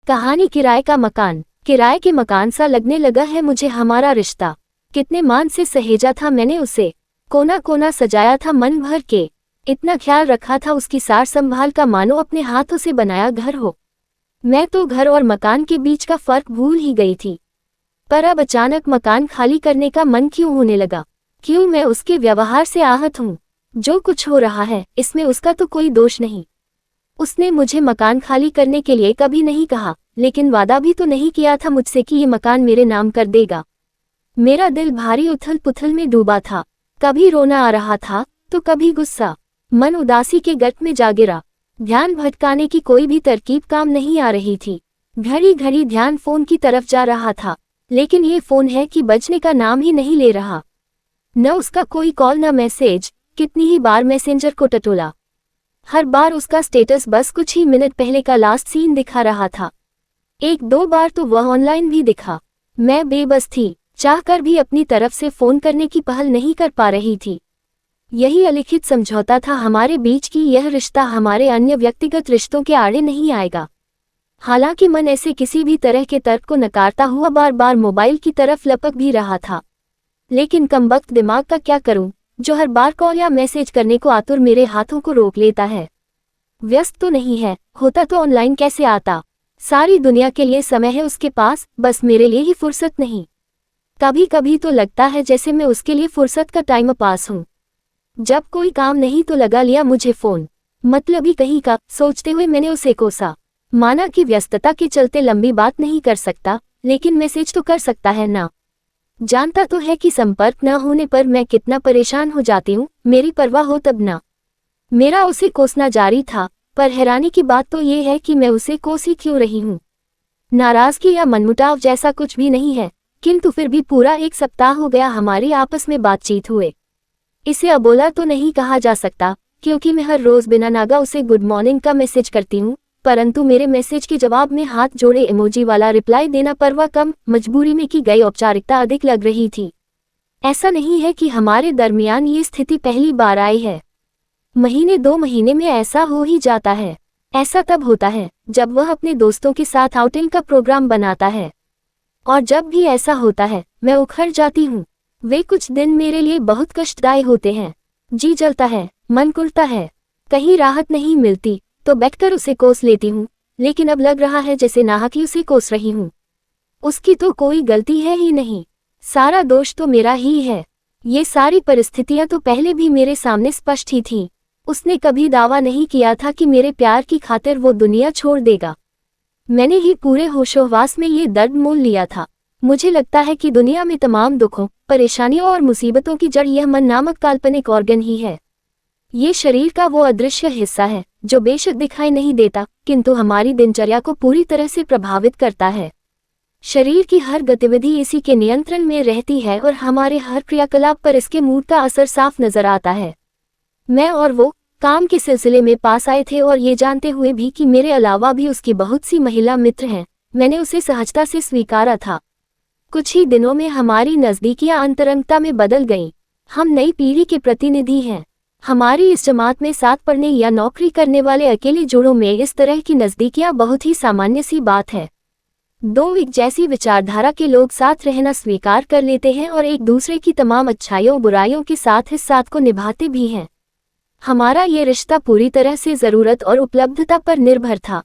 कहानी किराए का मकान। किराए के मकान सा लगने लगा है मुझे हमारा रिश्ता। कितने मान से सहेजा था मैंने उसे, कोना कोना सजाया था मन भर के। इतना ख्याल रखा था उसकी सार संभाल का मानो अपने हाथों से बनाया घर हो। मैं तो घर और मकान के बीच का फर्क भूल ही गई थी। पर अब अचानक मकान खाली करने का मन क्यों होने लगा? क्यों मैं उसके व्यवहार से आहत हूँ? जो कुछ हो रहा है इसमें उसका तो कोई दोष नहीं। उसने मुझे मकान खाली करने के लिए कभी नहीं कहा, लेकिन वादा भी तो नहीं किया था मुझसे कि ये मकान मेरे नाम कर देगा। मेरा दिल भारी उथल पुथल में डूबा था। कभी रोना आ रहा था तो कभी गुस्सा। मन उदासी के गट में जा गिरा। ध्यान भटकाने की कोई भी तरकीब काम नहीं आ रही थी। घड़ी घड़ी ध्यान फोन की तरफ जा रहा था, लेकिन ये फोन है कि बजने का नाम ही नहीं ले रहा। न उसका कोई कॉल न मैसेज। कितनी ही बार मैसेंजर को टटोला, हर बार उसका स्टेटस बस कुछ ही मिनट पहले का लास्ट सीन दिखा रहा था। एक दो बार तो वह ऑनलाइन भी दिखा। मैं बेबस थी, चाहकर भी अपनी तरफ से फोन करने की पहल नहीं कर पा रही थी। यही अलिखित समझौता था हमारे बीच की यह रिश्ता हमारे अन्य व्यक्तिगत रिश्तों के आड़े नहीं आएगा। हालांकि मन ऐसे किसी भी तरह के तर्क को नकारता हुआ बार बार मोबाइल की तरफ लपक भी रहा था। लेकिन कमबख्त दिमाग का क्या करूं, जो हर बार कॉल या मैसेज करने को आतुर मेरे हाथों को रोक लेता है। व्यस्त तो नहीं है, होता तो ऑनलाइन कैसे आता। सारी दुनिया के लिए समय है उसके पास, बस मेरे लिए ही फुर्सत नहीं। कभी कभी तो लगता है जैसे मैं उसके लिए फुर्सत का टाइम पास हूँ। जब कोई काम नहीं तो लगा लिया मुझे फोन, मतलबी कहीं का, सोचते हुए मैंने उसे कोसा। माना कि व्यस्तता के चलते लंबी बात नहीं कर सकता, लेकिन मैसेज तो कर सकता है ना। जानता तो है कि संपर्क न होने पर मैं कितना परेशान हो जाती हूँ, मेरी परवाह हो तब ना। मेरा उसे कोसना जारी था, पर हैरानी की बात तो ये है कि मैं उसे कोस ही क्यों रही हूँ। नाराजगी या मनमुटाव जैसा कुछ भी नहीं है, किंतु फिर भी पूरा एक सप्ताह हो गया हमारी आपस में बातचीत हुए। इसे अबोला तो नहीं कहा जा सकता, क्योंकि मैं हर रोज बिना नागा उसे गुड मॉर्निंग का मैसेज करती हूँ, परंतु मेरे मैसेज के जवाब में हाथ जोड़े इमोजी वाला रिप्लाई देना परवाह कम, मजबूरी में की गई औपचारिकता अधिक लग रही थी। ऐसा नहीं है कि हमारे दरमियान ये स्थिति पहली बार आई है। महीने दो महीने में ऐसा हो ही जाता है। ऐसा तब होता है जब वह अपने दोस्तों के साथ आउटिंग का प्रोग्राम बनाता है, और जब भी ऐसा होता है मैं उखड़ जाती हूँ। वे कुछ दिन मेरे लिए बहुत कष्टदायी होते हैं। जी जलता है, मन कुलता है, कहीं राहत नहीं मिलती तो बैठकर उसे कोस लेती हूँ, लेकिन अब लग रहा है जैसे नाहक ही उसे कोस रही हूँ। उसकी तो कोई गलती है ही नहीं, सारा दोष तो मेरा ही है। ये सारी परिस्थितियां तो पहले भी मेरे सामने स्पष्ट ही थीं। उसने कभी दावा नहीं किया था कि मेरे प्यार की खातिर वो दुनिया छोड़ देगा। मैंने ही पूरे होशोहवास में ये दर्द मोल लिया था। मुझे लगता है कि दुनिया में तमाम दुखों, परेशानियों और मुसीबतों की जड़ यह मन नामक काल्पनिक ऑर्गन ही है। ये शरीर का वो अदृश्य हिस्सा है जो बेशक दिखाई नहीं देता, किंतु हमारी दिनचर्या को पूरी तरह से प्रभावित करता है। शरीर की हर गतिविधि इसी के नियंत्रण में रहती है और हमारे हर क्रियाकलाप पर इसके मूड का असर साफ नजर आता है। मैं और वो काम के सिलसिले में पास आए थे, और ये जानते हुए भी कि मेरे अलावा भी उसकी बहुत सी महिला मित्र हैं, मैंने उसे सहजता से स्वीकारा था। कुछ ही दिनों में हमारी नज़दीकियां अंतरंगता में बदल गईं। हम नई पीढ़ी के प्रतिनिधि हैं। हमारी इस जमात में साथ पढ़ने या नौकरी करने वाले अकेले जोड़ों में इस तरह की नज़दीकियां बहुत ही सामान्य सी बात है। दो एक जैसी विचारधारा के लोग साथ रहना स्वीकार कर लेते हैं और एक दूसरे की तमाम अच्छाइयों बुराइयों के साथ इस साथ को निभाते भी हैं। हमारा ये रिश्ता पूरी तरह से ज़रूरत और उपलब्धता पर निर्भर था।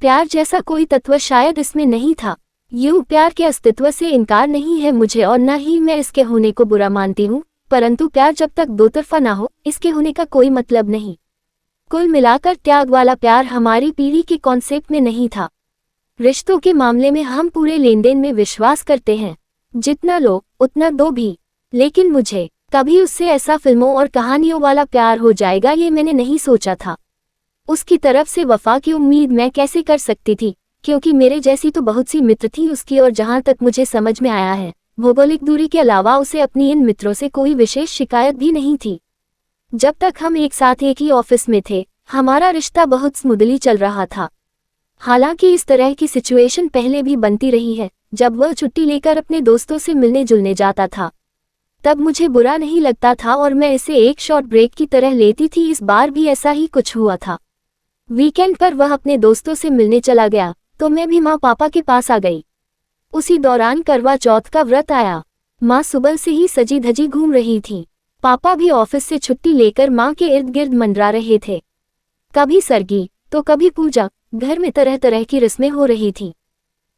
प्यार जैसा कोई तत्व शायद इसमें नहीं था। यूं प्यार के अस्तित्व से इनकार नहीं है मुझे, और न ही मैं इसके होने को बुरा मानती हूँ, परंतु प्यार जब तक दो तरफा ना हो, इसके होने का कोई मतलब नहीं। कुल मिलाकर त्याग वाला प्यार हमारी पीढ़ी के कॉन्सेप्ट में नहीं था। रिश्तों के मामले में हम पूरे लेन देन में विश्वास करते हैं, जितना लो उतना दो भी। लेकिन मुझे कभी उससे ऐसा फिल्मों और कहानियों वाला प्यार हो जाएगा ये मैंने नहीं सोचा था। उसकी तरफ से वफा की उम्मीद मैं कैसे कर सकती थी, क्योंकि मेरे जैसी तो बहुत सी मित्र थी उसकी, और जहां तक मुझे समझ में आया है भौगोलिक दूरी के अलावा उसे अपनी इन मित्रों से कोई विशेष शिकायत भी नहीं थी। जब तक हम एक साथ एक ही ऑफिस में थे हमारा रिश्ता बहुत स्मूथली चल रहा था। हालांकि इस तरह की सिचुएशन पहले भी बनती रही है। जब वह छुट्टी लेकर अपने दोस्तों से मिलने जुलने जाता था तब मुझे बुरा नहीं लगता था और मैं इसे एक शॉर्ट ब्रेक की तरह लेती थी। इस बार भी ऐसा ही कुछ हुआ था। वीकेंड पर वह अपने दोस्तों से मिलने चला गया तो मैं भी माँ पापा के पास आ गई। उसी दौरान करवा चौथ का व्रत आया। माँ सुबह से ही सजी धजी घूम रही थी। पापा भी ऑफिस से छुट्टी लेकर माँ के इर्द गिर्द मंडरा रहे थे। कभी सरगी तो कभी पूजा, घर में तरह तरह की रस्में हो रही थी।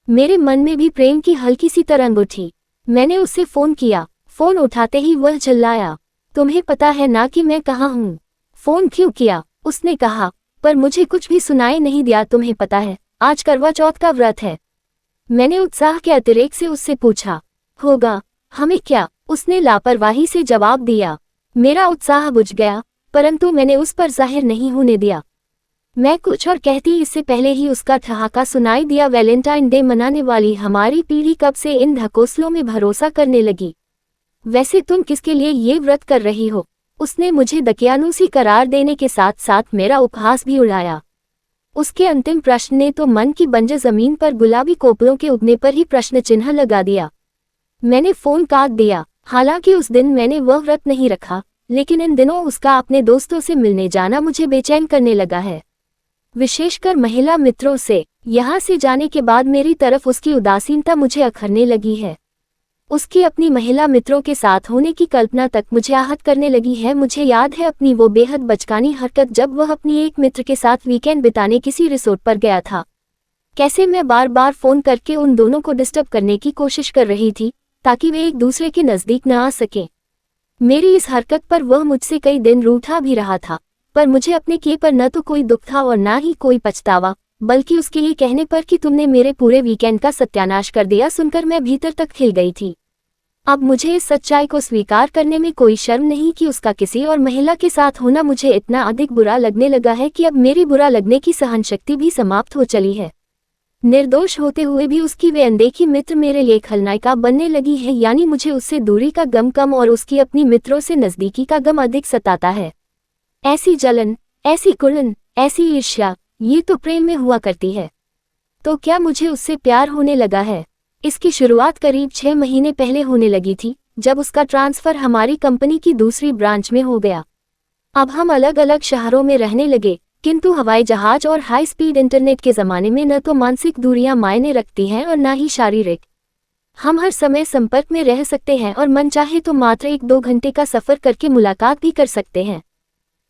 मेरे मन में भी प्रेम की हल्की सी तरंग उठी। मैंने उससे फोन किया। फोन उठाते ही वह चिल्लाया, तुम्हें पता है ना कि मैं कहाँ हूँ? फोन क्यों किया? उसने कहा, पर मुझे कुछ भी सुनाई नहीं दिया। तुम्हें पता है आज करवा चौथ का व्रत है? मैंने उत्साह के अतिरेक से उससे पूछा। होगा, हमें क्या? उसने लापरवाही से जवाब दिया। मेरा उत्साह बुझ गया, परंतु मैंने उस पर जाहिर नहीं होने दिया। मैं कुछ और कहती इससे पहले ही उसका ठहाका सुनाई दिया। वैलेंटाइन डे मनाने वाली हमारी पीढ़ी कब से इन ढकोसलों में भरोसा करने लगी? वैसे तुम किसके लिए ये व्रत कर रही हो? उसने मुझे दकियानूसी करार देने के साथ साथ मेरा उपहास भी उड़ाया। उसके अंतिम प्रश्न ने तो मन की बंजर जमीन पर गुलाबी कोपलों के उगने पर ही प्रश्न चिन्ह लगा दिया। मैंने फोन काट दिया। हालांकि उस दिन मैंने वह व्रत नहीं रखा, लेकिन इन दिनों उसका अपने दोस्तों से मिलने जाना मुझे बेचैन करने लगा है, विशेषकर महिला मित्रों से। यहाँ से जाने के बाद मेरी तरफ उसकी उदासीनता मुझे अखरने लगी है। उसकी अपनी महिला मित्रों के साथ होने की कल्पना तक मुझे आहत करने लगी है। मुझे याद है अपनी वो बेहद बचकानी हरकत जब वह अपनी एक मित्र के साथ वीकेंड बिताने किसी रिसोर्ट पर गया था। कैसे मैं बार बार फोन करके उन दोनों को डिस्टर्ब करने की कोशिश कर रही थी ताकि वे एक दूसरे के नजदीक न आ सकें। मेरी इस हरकत पर वह मुझसे कई दिन रूठा भी रहा था, पर मुझे अपने किए पर न तो कोई दुख था और न ही कोई पछतावा, बल्कि उसके ये कहने पर कि तुमने मेरे पूरे वीकेंड का सत्यानाश कर दिया सुनकर मैं भीतर तक खिल गई थी। अब मुझे इस सच्चाई को स्वीकार करने में कोई शर्म नहीं कि उसका किसी और महिला के साथ होना मुझे इतना अधिक बुरा लगने लगा है कि अब मेरी बुरा लगने की सहनशक्ति भी समाप्त हो चली है। निर्दोष होते हुए भी उसकी वे अनदेखी मित्र मेरे लिए खलनायिका बनने लगी है, यानी मुझे उससे दूरी का गम कम और उसकी अपनी मित्रों से नजदीकी का गम अधिक सताता है। ऐसी जलन, ऐसी कुड़न, ऐसी ईर्ष्या, ये तो प्रेम में हुआ करती है। तो क्या मुझे उससे प्यार होने लगा है? इसकी शुरुआत करीब 6 महीने पहले होने लगी थी, जब उसका ट्रांसफर हमारी कंपनी की दूसरी ब्रांच में हो गया। अब हम अलग अलग शहरों में रहने लगे, किंतु हवाई जहाज और हाई स्पीड इंटरनेट के ज़माने में न तो मानसिक दूरियां मायने रखती हैं और न ही शारीरिक। हम हर समय संपर्क में रह सकते हैं और मन चाहे तो मात्र 1-2 घंटे का सफ़र करके मुलाकात भी कर सकते हैं।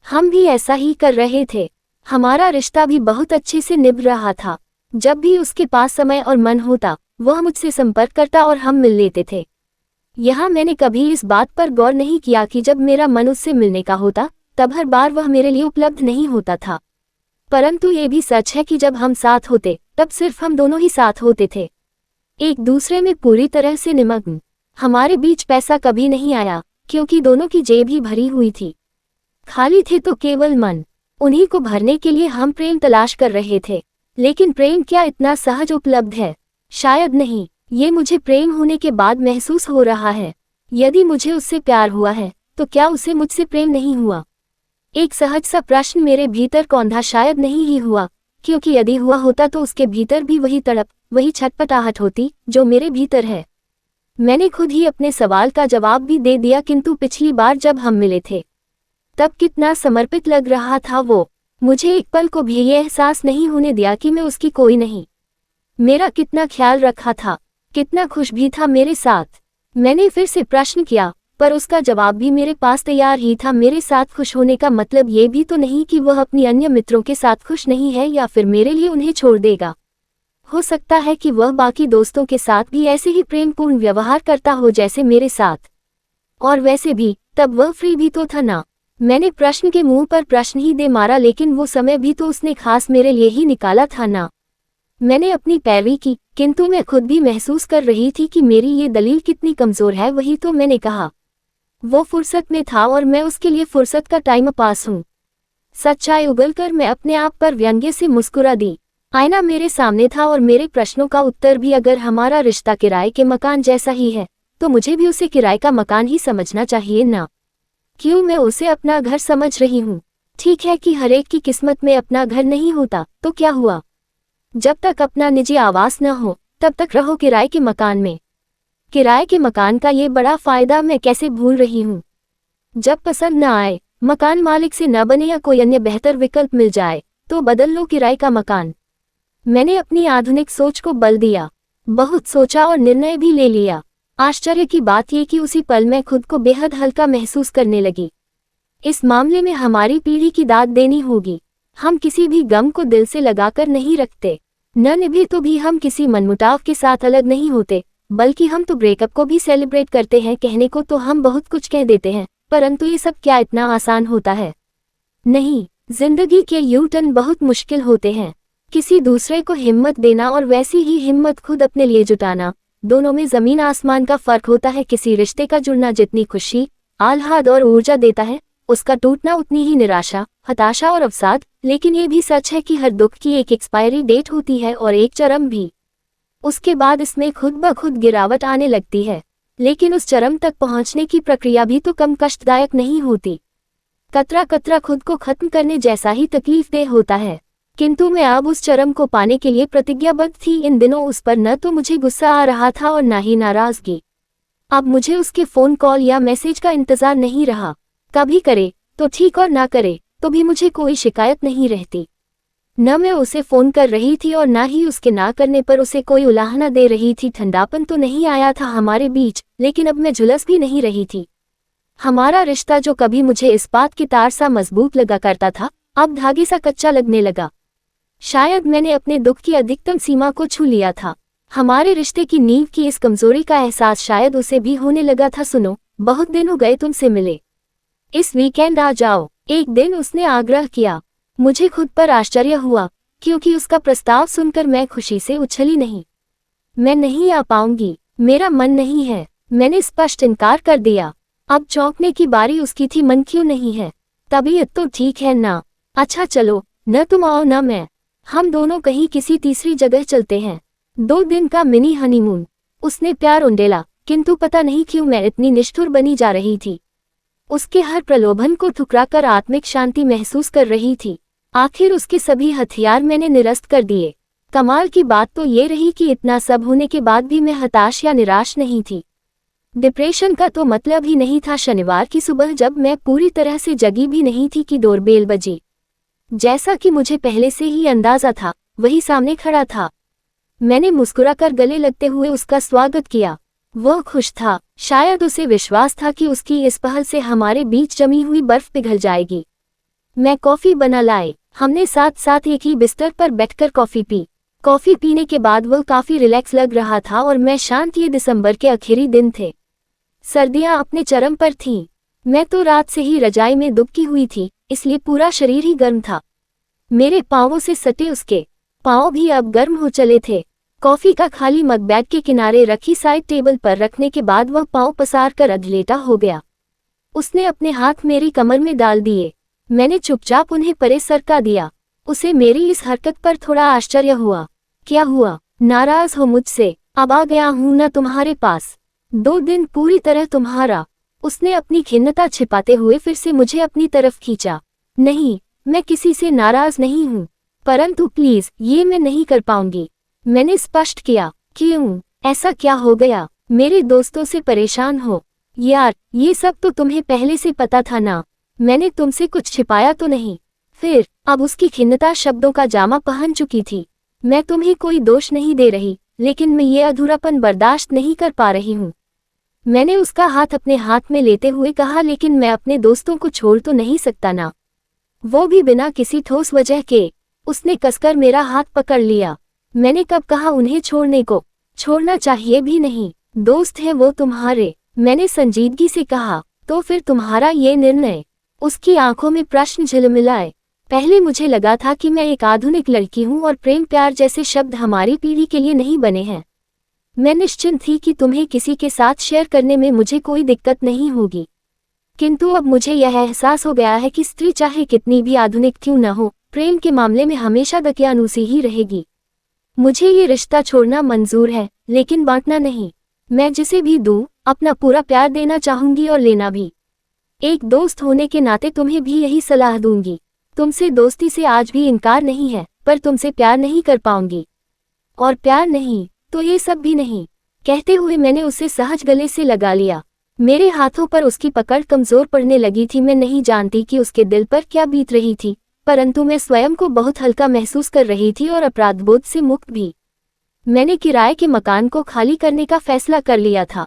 हम भी ऐसा ही कर रहे थे। हमारा रिश्ता भी बहुत अच्छे से निभ रहा था। जब भी उसके पास समय और मन होता, वह मुझसे संपर्क करता और हम मिल लेते थे। यहाँ मैंने कभी इस बात पर गौर नहीं किया कि जब मेरा मन उससे मिलने का होता, तब हर बार वह मेरे लिए उपलब्ध नहीं होता था। परंतु ये भी सच है कि जब हम साथ होते, तब सिर्फ हम दोनों ही साथ होते थे, एक दूसरे में पूरी तरह से निमग्न। हमारे बीच पैसा कभी नहीं आया, क्योंकि दोनों की जेब ही भरी हुई थी। खाली थे तो केवल मन, उन्हीं को भरने के लिए हम प्रेम तलाश कर रहे थे। लेकिन प्रेम क्या इतना सहज उपलब्ध है? शायद नहीं। ये मुझे प्रेम होने के बाद महसूस हो रहा है। यदि मुझे उससे प्यार हुआ है, तो क्या उसे मुझसे प्रेम नहीं हुआ? एक सहज सा प्रश्न मेरे भीतर कौंधा शायद नहीं ही हुआ, क्योंकि यदि हुआ होता तो उसके भीतर भी वही तड़प, वही छटपटाहट होती जो मेरे भीतर है। मैंने खुद ही अपने सवाल का जवाब भी दे दिया, किंतु पिछली बार जब हम मिले थे, तब कितना समर्पित लग रहा था वो। मुझे एक पल को भी ये एहसास नहीं होने दिया कि मैं उसकी कोई नहीं। मेरा कितना ख्याल रखा था, कितना खुश भी था मेरे साथ। मैंने फिर से प्रश्न किया, पर उसका जवाब भी मेरे पास तैयार ही था। मेरे साथ खुश होने का मतलब ये भी तो नहीं कि वह अपनी अन्य मित्रों के साथ खुश नहीं है या फिर मेरे लिए उन्हें छोड़ देगा। हो सकता है कि वह बाकी दोस्तों के साथ भी ऐसे ही प्रेमपूर्ण व्यवहार करता हो जैसे मेरे साथ। और वैसे भी तब वह फ्री भी तो था ना। मैंने प्रश्न के मुंह पर प्रश्न ही दे मारा, लेकिन वो समय भी तो उसने खास मेरे लिए ही निकाला था ना। मैंने अपनी पैरवी की, किंतु मैं खुद भी महसूस कर रही थी कि मेरी ये दलील कितनी कमजोर है। वही तो मैंने कहा, वो फुर्सत में था और मैं उसके लिए फुर्सत का टाइम पास हूँ। सच्चाई उगलकर मैं अपने आप पर व्यंग्य से मुस्कुरा दी। आईना मेरे सामने था और मेरे प्रश्नों का उत्तर भी। अगर हमारा रिश्ता किराए के मकान जैसा ही है, तो मुझे भी उसे किराए का मकान ही समझना चाहिए ना। क्यों मैं उसे अपना घर समझ रही हूँ? ठीक है कि हरेक की किस्मत में अपना घर नहीं होता, तो क्या हुआ? जब तक अपना निजी आवास न हो, तब तक रहो किराए के मकान में। किराए के मकान का ये बड़ा फायदा मैं कैसे भूल रही हूँ? जब पसंद न आए, मकान मालिक से न बने या कोई अन्य बेहतर विकल्प मिल जाए, तो बदल लो किराए का मकान। मैंने अपनी आधुनिक सोच को बल दिया, बहुत सोचा और निर्णय भी ले लिया। आश्चर्य की बात यह कि उसी पल मैं खुद को बेहद हल्का महसूस करने लगी। इस मामले में हमारी पीढ़ी की दाद देनी होगी। हम किसी भी गम को दिल से लगाकर नहीं रखते, न निभे तो भी हम किसी मनमुटाव के साथ अलग नहीं होते, बल्कि हम तो ब्रेकअप को भी सेलिब्रेट करते हैं। कहने को तो हम बहुत कुछ कह देते हैं, परंतु ये सब क्या इतना आसान होता है? नहीं, जिंदगी के यू टर्न बहुत मुश्किल होते हैं। किसी दूसरे को हिम्मत देना और वैसी ही हिम्मत खुद अपने लिए जुटाना, दोनों में जमीन आसमान का फर्क होता है। किसी रिश्ते का जुड़ना जितनी खुशी, आह्लाद और ऊर्जा देता है, उसका टूटना उतनी ही निराशा, हताशा और अवसाद। लेकिन ये भी सच है कि हर दुख की एक एक्सपायरी डेट होती है और एक चरम भी। उसके बाद इसमें खुद ब खुद गिरावट आने लगती है, लेकिन उस चरम तक पहुंचने की प्रक्रिया भी तो कम कष्टदायक नहीं होती। कतरा कतरा खुद को खत्म करने जैसा ही तकलीफदेह होता है। किंतु मैं अब उस चरम को पाने के लिए प्रतिज्ञाबद्ध थी। इन दिनों उस पर न तो मुझे गुस्सा आ रहा था और न ही नाराजगी। अब मुझे उसके फोन कॉल या मैसेज का इंतजार नहीं रहा। कभी करे तो ठीक और ना करे तो भी मुझे कोई शिकायत नहीं रहती। न मैं उसे फोन कर रही थी और न ही उसके ना करने पर उसे कोई उलाहना दे रही थी। ठंडापन तो नहीं आया था हमारे बीच, लेकिन अब मैं झुलस भी नहीं रही थी। हमारा रिश्ता जो कभी मुझे इस्पात की तार सा मजबूत लगा करता था, अब धागे सा कच्चा लगने लगा। शायद मैंने अपने दुख की अधिकतम सीमा को छू लिया था। हमारे रिश्ते की नींव की इस कमजोरी का एहसास शायद उसे भी होने लगा था। सुनो, बहुत दिन हो गए तुमसे मिले, इस वीकेंड आ जाओ, एक दिन उसने आग्रह किया। मुझे खुद पर आश्चर्य हुआ, क्योंकि उसका प्रस्ताव सुनकर मैं खुशी से उछली नहीं। मैं नहीं आ पाऊंगी, मेरा मन नहीं है, मैंने स्पष्ट इनकार कर दिया। अब चौंकने की बारी उसकी थी, मन क्यों नहीं है? तबीयत तो ठीक है ना? अच्छा चलो, न तुम आओ न मैं, हम दोनों कहीं किसी तीसरी जगह चलते हैं। 2 दिन का मिनी हनीमून। उसने प्यार उंडेला, किंतु पता नहीं क्यों मैं इतनी निष्ठुर बनी जा रही थी। उसके हर प्रलोभन को ठुकराकर आत्मिक शांति महसूस कर रही थी। आखिर उसके सभी हथियार मैंने निरस्त कर दिए। कमाल की बात तो ये रही कि इतना सब होने के बाद भी मैं हताश या निराश नहीं थी। डिप्रेशन का तो मतलब ही नहीं था। शनिवार की सुबह जब मैं पूरी तरह से जगी भी नहीं थी कि डोरबेल बजी। जैसा कि मुझे पहले से ही अंदाजा था, वही सामने खड़ा था। मैंने मुस्कुराकर गले लगते हुए उसका स्वागत किया। वह खुश था, शायद उसे विश्वास था कि उसकी इस पहल से हमारे बीच जमी हुई बर्फ पिघल जाएगी। मैं कॉफी बना लाए। हमने साथ साथ एक ही बिस्तर पर बैठकर कॉफी पी। कॉफी पीने के बाद वह काफी रिलैक्स लग रहा था और मैं शांत। ये दिसंबर के आखिरी दिन थे, सर्दियां अपने चरम पर थीं। मैं तो रात से ही रजाई में दुबकी हुई थी, इसलिए पूरा शरीर ही गर्म था। मेरे पांवों से सटे उसके पांव भी अब गर्म हो चले थे। कॉफी का खाली मग बेड के किनारे रखी साइड टेबल पर रखने के बाद वह पांव पसार कर अधलेटा हो गया। उसने अपने हाथ मेरी कमर में डाल दिए। मैंने चुपचाप उन्हें परे सरका दिया। उसे मेरी इस हरकत पर थोड़ा आश्चर्य हुआ। क्या हुआ? नाराज हो मुझसे? अब आ गया हूं ना तुम्हारे पास, 2 दिन पूरी तरह तुम्हारा। उसने अपनी खिन्नता छिपाते हुए फिर से मुझे अपनी तरफ खींचा। नहीं, मैं किसी से नाराज नहीं हूँ, परंतु प्लीज ये मैं नहीं कर पाऊंगी, मैंने स्पष्ट किया। क्यों? ऐसा क्या हो गया? मेरे दोस्तों से परेशान हो? यार, ये सब तो तुम्हें पहले से पता था ना, मैंने तुमसे कुछ छिपाया तो नहीं। फिर अब उसकी खिन्नता शब्दों का जामा पहन चुकी थी। मैं तुम्हें कोई दोष नहीं दे रही, लेकिन मैं ये अधूरापन बर्दाश्त नहीं कर पा रही हूँ। मैंने उसका हाथ अपने हाथ में लेते हुए कहा, लेकिन मैं अपने दोस्तों को छोड़ तो नहीं सकता ना, वो भी बिना किसी ठोस वजह के। उसने कसकर मेरा हाथ पकड़ लिया। मैंने कब कहा उन्हें छोड़ने को? छोड़ना चाहिए भी नहीं, दोस्त है वो तुम्हारे, मैंने संजीदगी से कहा। तो फिर तुम्हारा ये निर्णय? उसकी आंखों में प्रश्न झिलमिलाए। पहले मुझे लगा था कि मैं एक आधुनिक लड़की हूँ और प्रेम प्यार जैसे शब्द हमारी पीढ़ी के लिए नहीं बने हैं। मैं निश्चिंत थी कि तुम्हें किसी के साथ शेयर करने में मुझे कोई दिक्कत नहीं होगी, किंतु अब मुझे यह एहसास हो गया है कि स्त्री चाहे कितनी भी आधुनिक क्यों न हो, प्रेम के मामले में हमेशा दकियानूसी ही रहेगी। मुझे ये रिश्ता छोड़ना मंजूर है, लेकिन बांटना नहीं। मैं जिसे भी दूं, अपना पूरा प्यार देना चाहूंगी और लेना भी। एक दोस्त होने के नाते तुम्हें भी यही सलाह दूंगी। तुमसे दोस्ती से आज भी इनकार नहीं है, पर तुमसे प्यार नहीं कर पाऊंगी, और प्यार नहीं तो ये सब भी नहीं। कहते हुए मैंने उसे सहज गले से लगा लिया। मेरे हाथों पर उसकी पकड़ कमजोर पड़ने लगी थी। मैं नहीं जानती कि उसके दिल पर क्या बीत रही थी, परंतु मैं स्वयं को बहुत हल्का महसूस कर रही थी और अपराधबोध से मुक्त भी। मैंने किराए के मकान को खाली करने का फैसला कर लिया था।